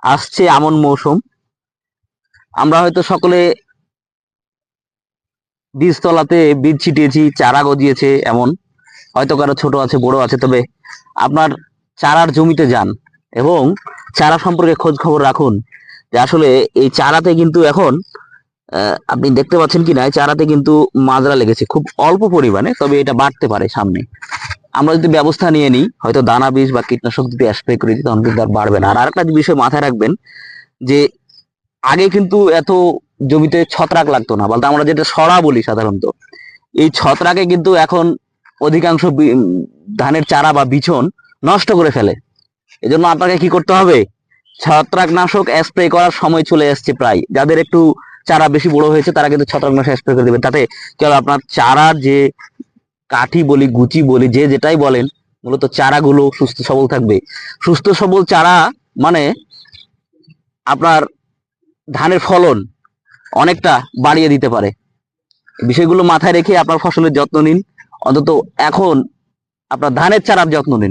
আসছে এমন মৌসুম, আমরা হয়তো সকলে বীজতলাতে বীজ ছিটিয়েছি, চারা গজিয়েছে এমন, হয়তো কারো ছোট আছে বড় আছে, তবে আপনার চারার জমিতে যান এবং চারা সম্পর্কে খোঁজ খবর রাখুন যে আসলে এই চারাতে কিন্তু এখন আপনি দেখতে পাচ্ছেন কিনা, এই চারাতে কিন্তু মাজরা লেগেছে খুব অল্প পরিমাণে, তবে এটা বাড়তে পারে সামনে। আমরা যদি ব্যবস্থা নিয়ে নিই, হয়তো দানা বীজ বা কীটনাশক যদি স্প্রে করে দিই, তখন কিন্তু আর বাড়বে না। আর আরেকটা বিষয় মাথায় রাখবেন যে আগে কিন্তু এত জমিতে ছত্রাক লাগতো না, বলতে আমরা যেটা সরা বলি সাধারণত, এই ছত্রাকে কিন্তু এখন অধিকাংশ ধানের চারা বা বিছন নষ্ট করে ফেলে। এজন্য আপনাকে কি করতে হবে, ছত্রাকনাশক স্প্রে করার সময় চলে আসছে প্রায়। যাদের একটু চারা বেশি বড় হয়েছে তারা কিন্তু ছত্রাকনাশক স্প্রে করে দেবেন, তাতে কি হবে, আপনার চারার যে কাঠি বলি গুচি বলি যে যেটাই বলেন, মূলত চারাগুলো সুস্থ সবল থাকবে। সুস্থ সবল চারা মানে আপনার ধানের ফলন অনেকটা বাড়িয়ে দিতে পারে। বিষয়গুলো মাথায় রেখে আপনার ফসলের যত্ন নিন। অন্তত এখন আপনার ধানের চারার যত্ন নিন।